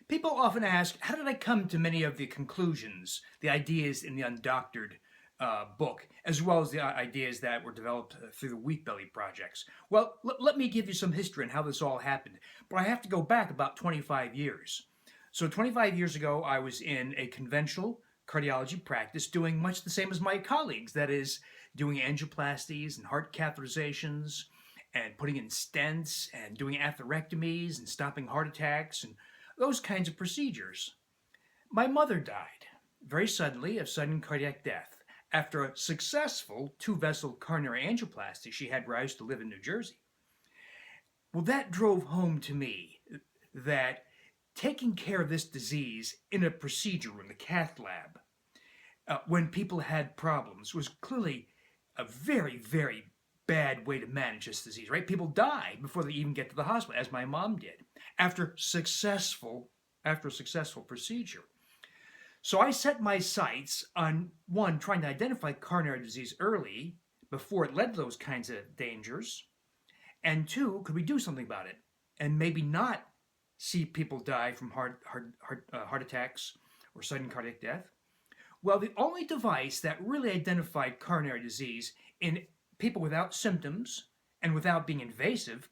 People often ask, how did I come to many of the conclusions, the ideas in the Undoctored book, as well as the ideas that were developed through the Wheat Belly projects? Well, let me give you some history on how this all happened. But I have to go back about 25 years. So 25 years ago, I was in a conventional cardiology practice doing much the same as my colleagues. That is, doing angioplasties and heart catheterizations and putting in stents and doing atherectomies and stopping heart attacks and those kinds of procedures. My mother died very suddenly of sudden cardiac death after a successful two-vessel coronary angioplasty she had where I used to live in New Jersey. Well, that drove home to me that taking care of this disease in a procedure room, the cath lab, when people had problems was clearly a very, very bad way to manage this disease, right? People die before they even get to the hospital, as my mom did, after a successful procedure. So I set my sights on one, trying to identify coronary disease early before it led to those kinds of dangers, and two, could we do something about it and maybe not see people die from heart attacks or sudden cardiac death? Well, the only device that really identified coronary disease in people without symptoms and without being invasive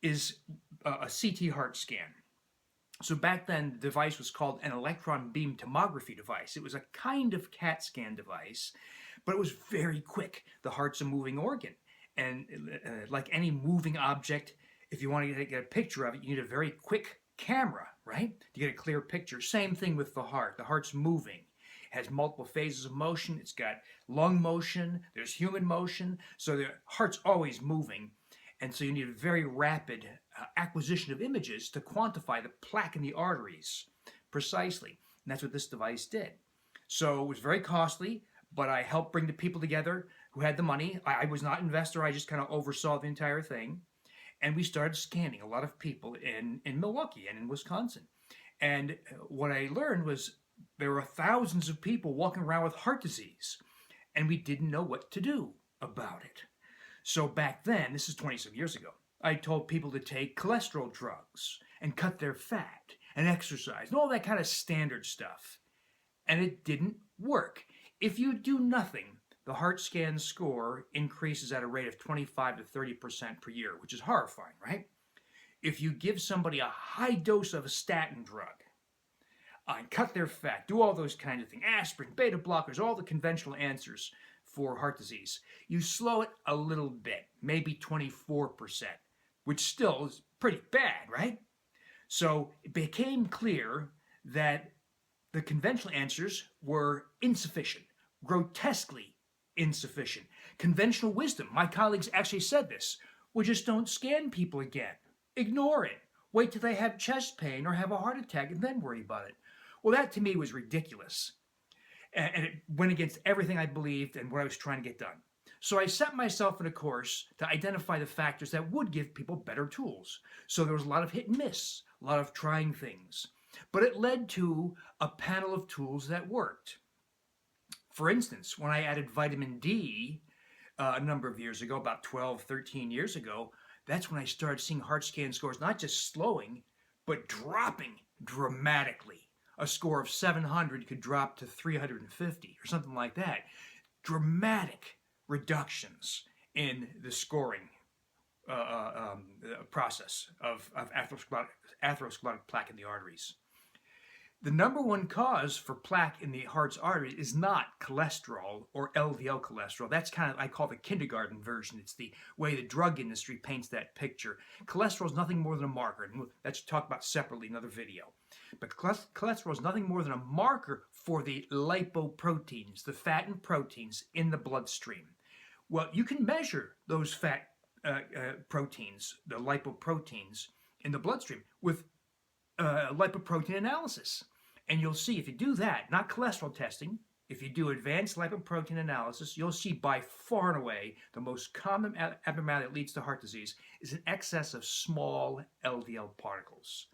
is a CT heart scan. So back then, the device was called an electron beam tomography device. It was a kind of CAT scan device, but it was very quick. The heart's a moving organ. And like any moving object, if you want to get a picture of it, you need a very quick camera, right? To get a clear picture. Same thing with the heart. The heart's moving. It has multiple phases of motion. It's got lung motion. There's human motion. So the heart's always moving. And so you need a very rapid acquisition of images to quantify the plaque in the arteries precisely. And that's what this device did. So it was very costly, but I helped bring the people together who had the money. I was not an investor. I just kind of oversaw the entire thing. And we started scanning a lot of people in Milwaukee and in Wisconsin. And what I learned was there were thousands of people walking around with heart disease, and we didn't know what to do about it. So back then, this is 20 some years ago, I told people to take cholesterol drugs and cut their fat and exercise and all that kind of standard stuff. And it didn't work. If you do nothing, the heart scan score increases at a rate of 25 to 30% per year, which is horrifying, right? If you give somebody a high dose of a statin drug, and cut their fat, do all those kinds of things, aspirin, beta blockers, all the conventional answers for heart disease, you slow it a little bit, maybe 24%, which still is pretty bad, right? So it became clear that the conventional answers were insufficient, grotesquely insufficient. Conventional wisdom, my colleagues actually said this, well, just don't scan people again. Ignore it. Wait till they have chest pain or have a heart attack and then worry about it. Well, that to me was ridiculous. And it went against everything I believed and what I was trying to get done. So I set myself in a course to identify the factors that would give people better tools. So there was a lot of hit and miss, a lot of trying things. But it led to a panel of tools that worked. For instance, when I added vitamin D a number of years ago, about 12, 13 years ago, that's when I started seeing heart scan scores not just slowing, but dropping dramatically. A score of 700 could drop to 350 or something like that. Dramatic reductions in the scoring process of atherosclerotic plaque in the arteries. The number one cause for plaque in the heart's arteries is not cholesterol or LDL cholesterol. That's kind of, I call the kindergarten version. It's the way the drug industry paints that picture. Cholesterol is nothing more than a marker, and that's talked about separately in another video. But cholesterol is nothing more than a marker for the lipoproteins, the fat and proteins in the bloodstream. Well, you can measure those fat proteins, the lipoproteins in the bloodstream with lipoprotein analysis. And you'll see if you do that, not cholesterol testing, if you do advanced lipoprotein analysis, you'll see by far and away the most common abnormality that leads to heart disease is an excess of small LDL particles.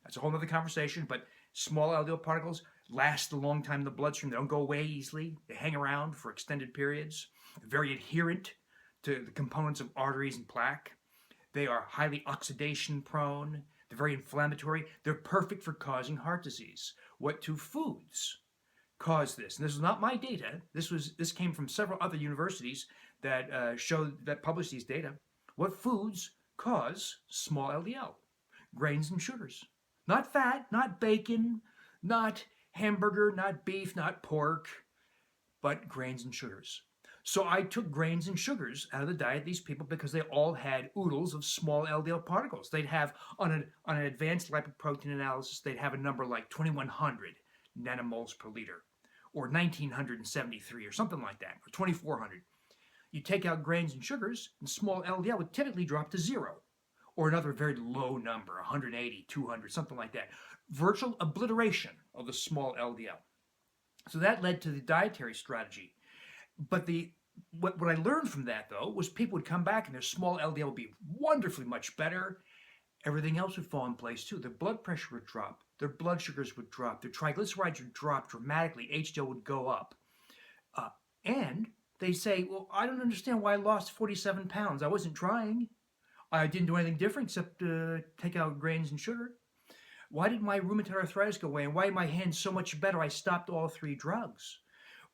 That's a whole other conversation, but small LDL particles last a long time in the bloodstream. They don't go away easily. They hang around for extended periods. They're very adherent to the components of arteries and plaque. They are highly oxidation prone. They're very inflammatory. They're perfect for causing heart disease. What two foods cause this? And this is not my data. This came from several other universities that published these data. What foods cause small LDL? Grains and sugars. Not fat, not bacon, not hamburger, not beef, not pork, but grains and sugars. So I took grains and sugars out of the diet of these people because they all had oodles of small LDL particles. They'd have, on an advanced lipoprotein analysis, they'd have a number like 2,100 nanomoles per liter, or 1,973, or something like that, or 2,400. You take out grains and sugars, and small LDL would typically drop to zero, or another very low number, 180, 200, something like that. Virtual obliteration of the small LDL. So that led to the dietary strategy. But what I learned from that, though, was people would come back and their small LDL would be wonderfully much better. Everything else would fall in place too. Their blood pressure would drop. Their blood sugars would drop. Their triglycerides would drop dramatically. HDL would go up. And they say, well, I don't understand why I lost 47 pounds. I wasn't trying. I didn't do anything different except take out grains and sugar. Why did my rheumatoid arthritis go away? And why are my hands so much better? I stopped all 3 drugs.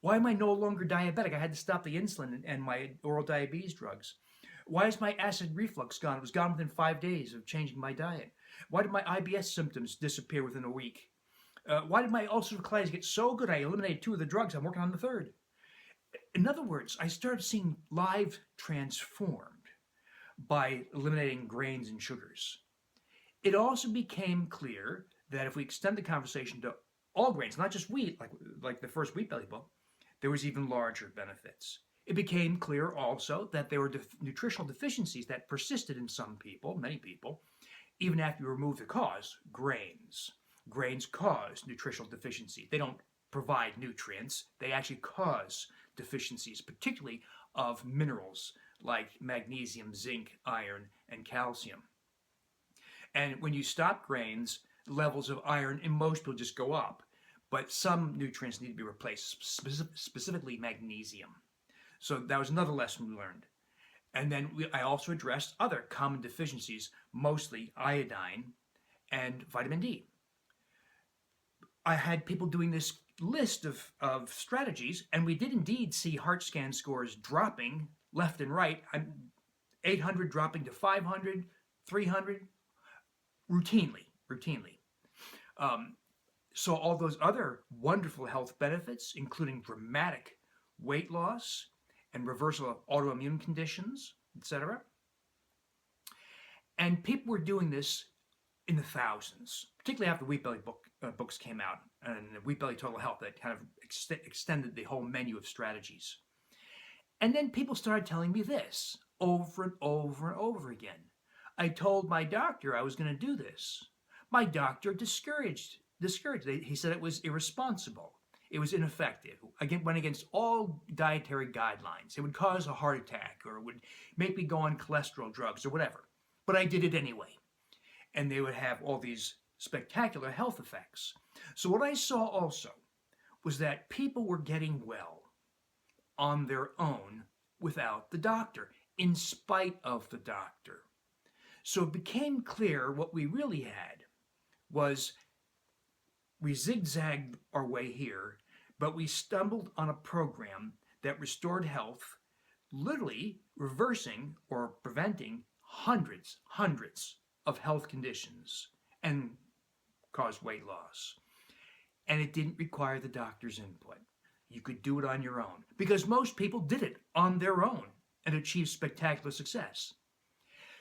Why am I no longer diabetic? I had to stop the insulin and my oral diabetes drugs. Why is my acid reflux gone? It was gone within 5 days of changing my diet. Why did my IBS symptoms disappear within a week? Why did my ulcerative colitis get so good I eliminated 2 of the drugs? I'm working on the 3rd. In other words, I started seeing lives transformed by eliminating grains and sugars. It also became clear that if we extend the conversation to all grains, not just wheat, like the first Wheat Belly book, there was even larger benefits. It became clear also that there were nutritional deficiencies that persisted in some people, many people, even after you remove the cause, grains. Grains cause nutritional deficiency. They don't provide nutrients. They actually cause deficiencies, particularly of minerals like magnesium, zinc, iron, and calcium. And when you stop grains, levels of iron in most people just go up. But some nutrients need to be replaced, specifically magnesium. So that was another lesson we learned. And then I also addressed other common deficiencies, mostly iodine and vitamin D. I had people doing this list of strategies, and we did indeed see heart scan scores dropping left and right. 800 dropping to 500, 300, routinely. So all those other wonderful health benefits, including dramatic weight loss and reversal of autoimmune conditions, etc. And people were doing this in the thousands, particularly after Wheat Belly books came out and Wheat Belly Total Health that kind of extended the whole menu of strategies. And then people started telling me this over and over and over again. I told my doctor I was going to do this. My doctor discouraged it. He said it was irresponsible. It was ineffective. Went against all dietary guidelines. It would cause a heart attack, or it would make me go on cholesterol drugs or whatever. But I did it anyway. And they would have all these spectacular health effects. So what I saw also was that people were getting well on their own without the doctor, in spite of the doctor. So it became clear what we really had was we zigzagged our way here, but we stumbled on a program that restored health, literally reversing or preventing hundreds of health conditions and caused weight loss. And it didn't require the doctor's input. You could do it on your own because most people did it on their own and achieved spectacular success.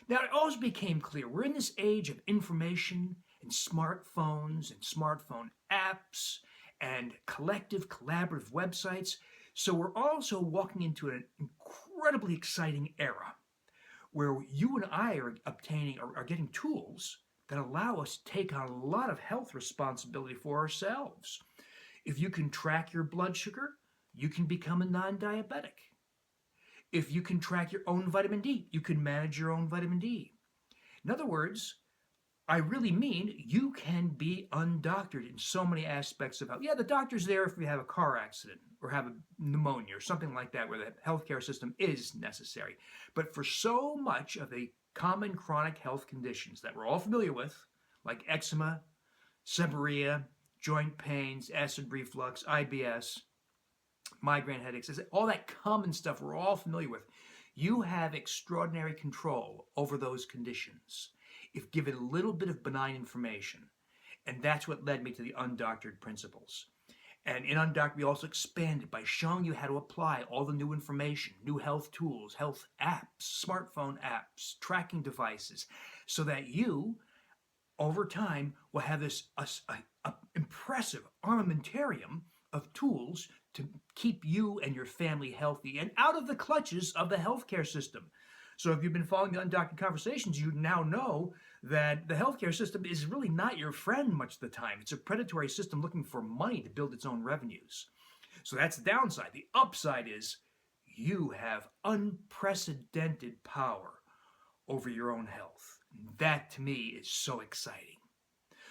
Now, it also became clear we're in this age of information and smartphones and smartphone apps and collective collaborative websites. So we're also walking into an incredibly exciting era where you and I are getting tools that allow us to take on a lot of health responsibility for ourselves. If you can track your blood sugar, you can become a non-diabetic. If you can track your own vitamin D, you can manage your own vitamin D. In other words, I really mean you can be undoctored in so many aspects of health. Yeah, the doctor's there if you have a car accident or have a pneumonia or something like that where the healthcare system is necessary. But for so much of the common chronic health conditions that we're all familiar with, like eczema, seborrhea, joint pains, acid reflux, IBS, migraine headaches, all that common stuff we're all familiar with. You have extraordinary control over those conditions if given a little bit of benign information. And that's what led me to the undoctored principles. And in Undoctored, we also expanded by showing you how to apply all the new information, new health tools, health apps, smartphone apps, tracking devices, so that you, over time, will have this impressive armamentarium of tools to keep you and your family healthy and out of the clutches of the healthcare system. So if you've been following the Undoctored Conversations, you now know that the healthcare system is really not your friend much of the time. It's a predatory system looking for money to build its own revenues. So that's the downside. The upside is you have unprecedented power over your own health. That to me is so exciting.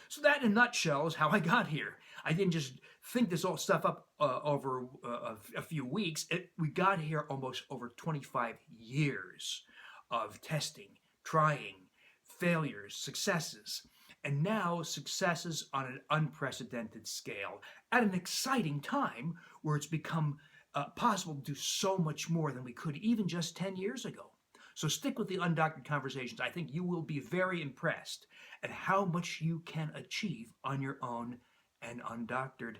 So that in a nutshell is how I got here. I didn't just think this all stuff up over a few weeks. We got here almost over 25 years of testing, trying, failures, successes, and now successes on an unprecedented scale at an exciting time where it's become possible to do so much more than we could even just 10 years ago. So stick with the Undoctored Conversations. I think you will be very impressed at how much you can achieve on your own and undoctored.